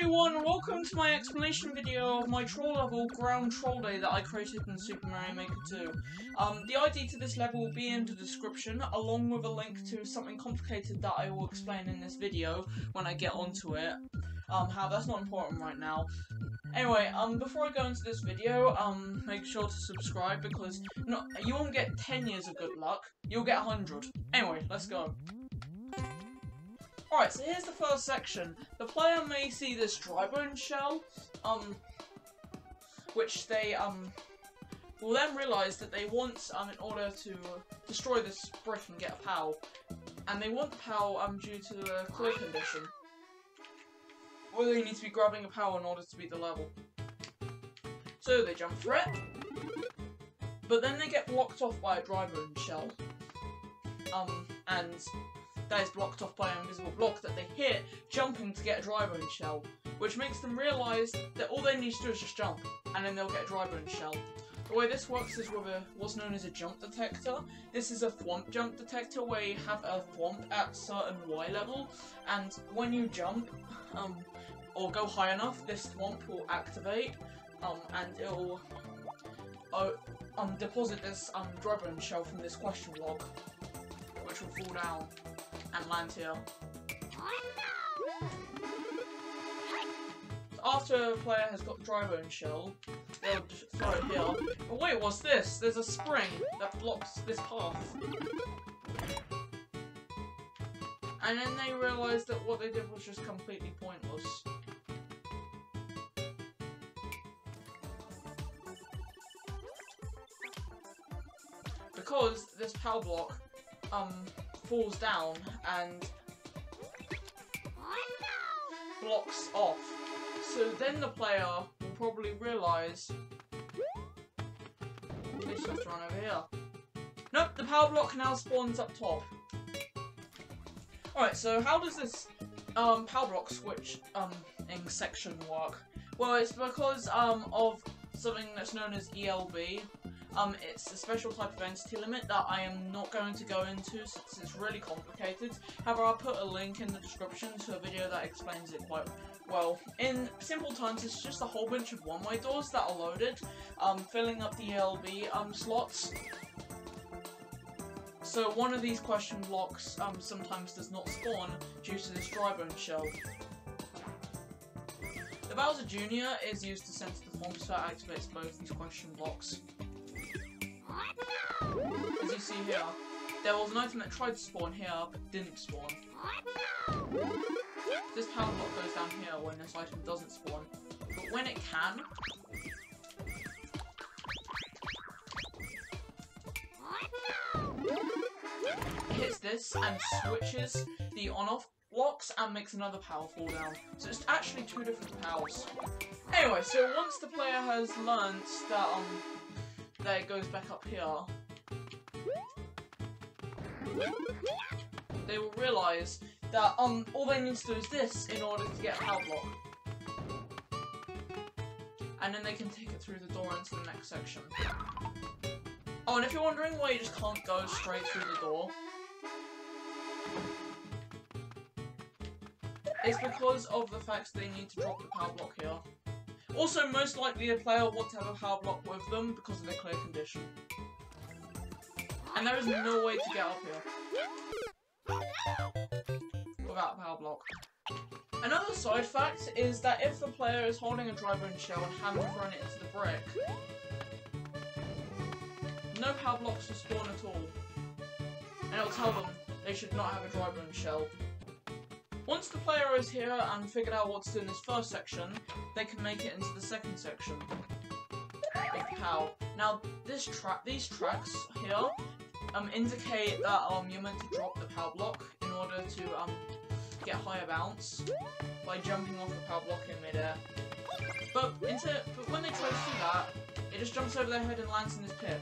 everyone, and welcome to my explanation video of my troll level Ground Troll Day that I created in Super Mario Maker 2. The ID to this level will be in the description, along with a link to something complicated that I will explain in this video when I get onto it. However, that's not important right now. Anyway, before I go into this video, make sure to subscribe because you won't get 10 years of good luck, you'll get 100. Anyway, let's go. Alright, so here's the first section. The player may see this dry bone shell, which they, will then realise that they want, in order to destroy this brick and get a POW. And they want the POW, due to the clear condition. Or they need to be grabbing a POW in order to beat the level. So they jump for it, but then they get blocked off by a dry bone shell. And that is blocked off by an invisible block that they hit, jumping to get a dry bone shell, which makes them realise that all they need to do is just jump, and then they'll get a dry bone shell. The way this works is with what's known as a jump detector. This is a thwomp jump detector where you have a thwomp at certain Y level, and when you jump, or go high enough, this thwomp will activate, and it'll deposit this dry bone shell from this question log, which will fall down and land here. After a player has got the dry bone shell, they'll just throw it here. But wait, what's this? There's a spring that blocks this path. And then they realise that what they did was just completely pointless. Because this POW block falls down and blocks off. So then the player will probably realise they just have to run over here. Nope, the POW block now spawns up top. Alright, so how does this POW block switch in section work? Well, it's because of something that's known as ELB. It's a special type of entity limit that I am not going to go into since it's really complicated. However, I'll put a link in the description to a video that explains it quite well. In simple terms, it's just a whole bunch of one-way doors that are loaded, filling up the ELB slots. So one of these question blocks sometimes does not spawn due to this dry bone shell. The Bowser Jr. is used to center the thwomp, so it activates both these question blocks. As you see here, there was an item that tried to spawn here, but didn't spawn. This POW block goes down here when this item doesn't spawn, but when it can, it hits this and switches the on-off blocks and makes another POW fall down. So it's actually two different POWs. Anyway, so once the player has learnt that that it goes back up here, they will realise that all they need to do is this in order to get a POW block. And then they can take it through the door into the next section. Oh, and if you're wondering why you just can't go straight through the door, it's because of the fact that they need to drop the POW block here. Also, most likely the player will want to have a POW block with them because of the clear condition. And there is no way to get up here without a POW block. Another side fact is that if the player is holding a dry bone shell and haven't thrown it into the brick, no POW blocks will spawn at all. And it'll tell them they should not have a dry bone shell. Once the player is here and figured out what to do in this first section, they can make it into the second section of POW. Now, these tracks here indicate that you're meant to drop the POW block in order to get higher bounce by jumping off the POW block in midair. But when they try to do that, it just jumps over their head and lands in this pit.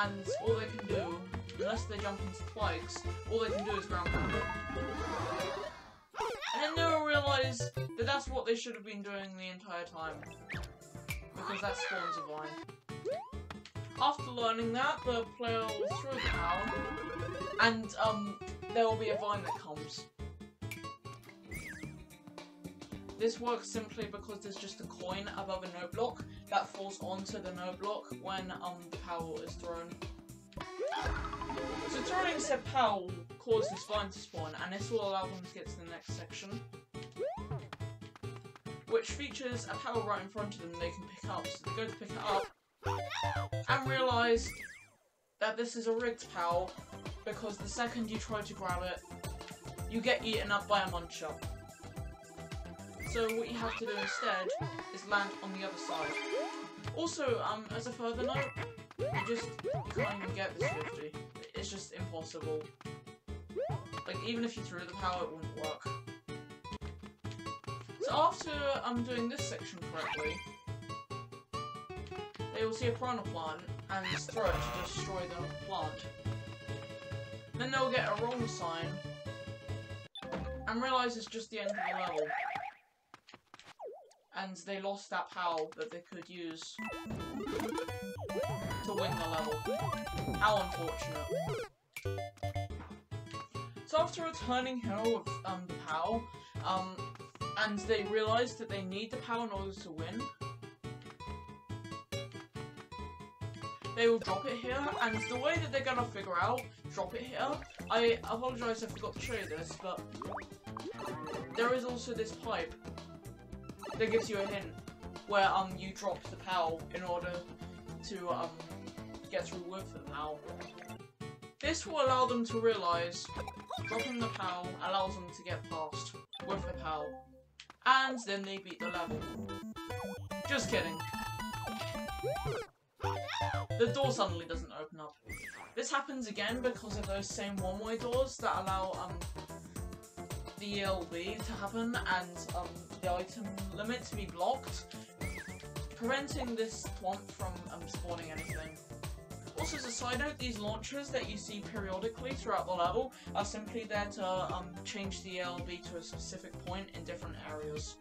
And all they can do, unless they jump into spikes, all they can do is ground pound it. And then they'll realise that that's what they should have been doing the entire time. Because that spawns a vine. After learning that, the player will throw the POW, and there will be a vine that comes. This works simply because there's just a coin above a note block that falls onto the note block when the POW is thrown. So throwing said POW will cause this vine to spawn, and this will allow them to get to the next section, which features a POW right in front of them they can pick up. So they go to pick it up and realise that this is a rigged POW because the second you try to grab it, you get eaten up by a muncher. So what you have to do instead is land on the other side. Also, as a further note, you can't even get this 50. It's just impossible. Like, even if you threw the POW, it wouldn't work. So after doing this section correctly, they will see a piranha plant and throw it to destroy the plant. Then they'll get a wrong sign and realise it's just the end of the level. And they lost that POW that they could use to win the level. How unfortunate. So after returning here with the POW, and they realise that they need the POW in order to win, they will drop it here, and the way that they're gonna figure out drop it here, I apologise I forgot to show you this, but there is also this pipe that gives you a hint where you drop the POW in order to get through with the POW. This will allow them to realise dropping the POW allows them to get past with the POW, and then they beat the level. Just kidding. The door suddenly doesn't open up. This happens again because of those same one-way doors that allow the ELB to happen and the item limit to be blocked, preventing this thwomp from spawning anything. Also, as a side note, these launchers that you see periodically throughout the level are simply there to change the ELB to a specific point in different areas.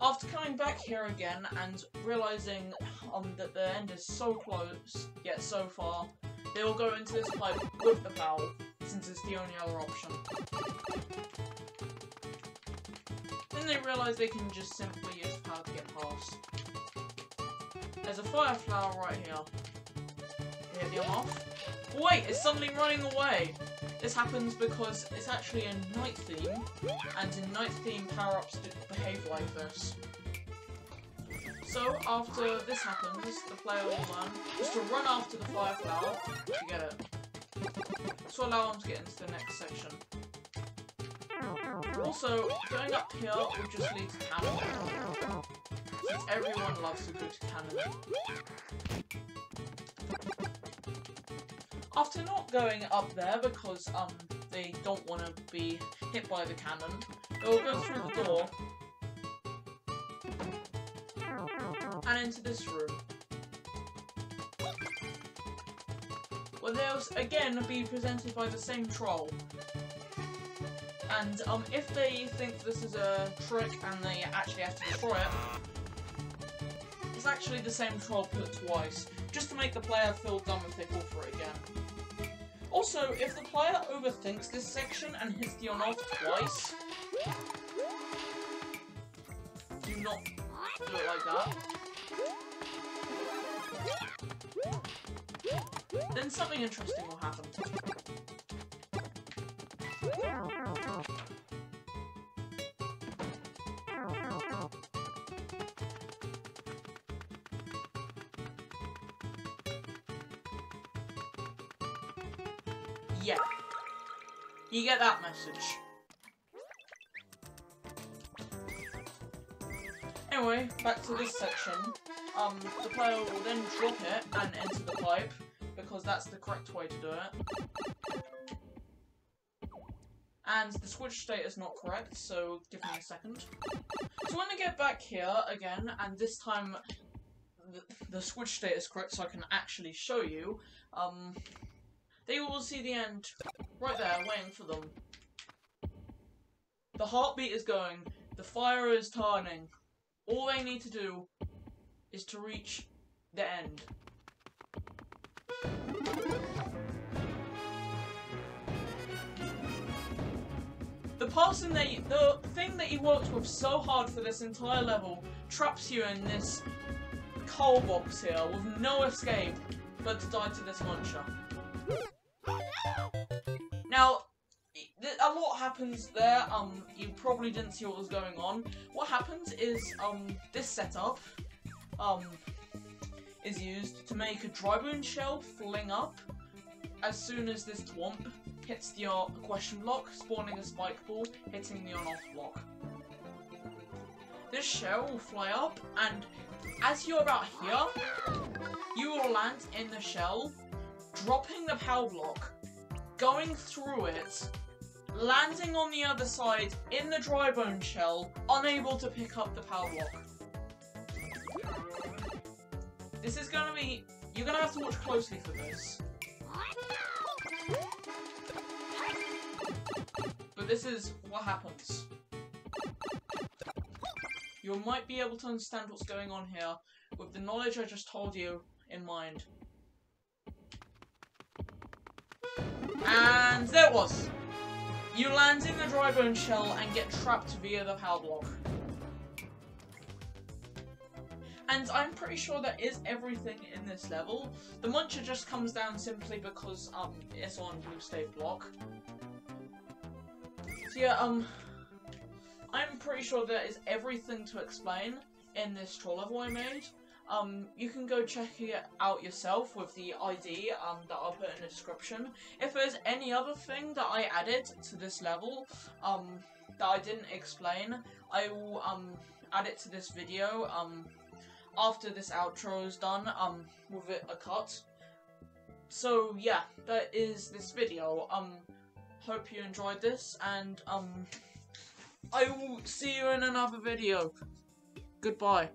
After coming back here again and realising that the end is so close, yet so far, they will go into this pipe with the POW, since it's the only other option. Then they realise they can just simply use the POW to get past. There's a fire flower right here. Hit the arm off. Wait, it's suddenly running away! This happens because it's actually a night theme, and in night theme power-ups behave like this. So, after this happens, the player will learn just to run after the fire flower to get it. This will allow them to get into the next section. Also, going up here will just lead to cannon, since everyone loves a good cannon. After not going up there because they don't want to be hit by the cannon, they'll go through the door and into this room, where they'll again be presented by the same troll. And if they think this is a trick and they actually have to destroy it, it's actually the same troll put twice, just to make the player feel dumb if they fall for it again. Also, if the player overthinks this section and hits the on-off twice, do not do it like that. Then something interesting will happen. Yeah. You get that message. Anyway, back to this section. The player will then drop it and enter the pipe, because that's the correct way to do it. And the switch state is not correct, so give me a second. So when I get back here again, and this time the switch state is correct so I can actually show you, they will see the end right there, waiting for them. The heartbeat is going, the fire is turning. All they need to do is to reach the end. The the thing that you worked with so hard for this entire level traps you in this coal box here with no escape but to die to this muncher. Now, a lot happens there. You probably didn't see what was going on. What happens is, this setup, is used to make a dry bone shell fling up as soon as this Thwomp hits the question block, spawning a spike ball, hitting the on-off block. This shell will fly up, and as you're about here, you will land in the shell, dropping the power block, going through it, landing on the other side in the dry bone shell, unable to pick up the power block. This is gonna be... You're gonna have to watch closely for this. But this is what happens. You might be able to understand what's going on here with the knowledge I just told you in mind. And there it was! You land in the dry bone shell and get trapped via the power block. And I'm pretty sure that is everything in this level. The muncher just comes down simply because it's on blue state block. So yeah, I'm pretty sure that is everything to explain in this troll level I made. You can go check it out yourself with the ID that I'll put in the description. If there's any other thing that I added to this level that I didn't explain, I will add it to this video after this outro is done with it a cut. So yeah, that is this video. Hope you enjoyed this, and I will see you in another video. Goodbye.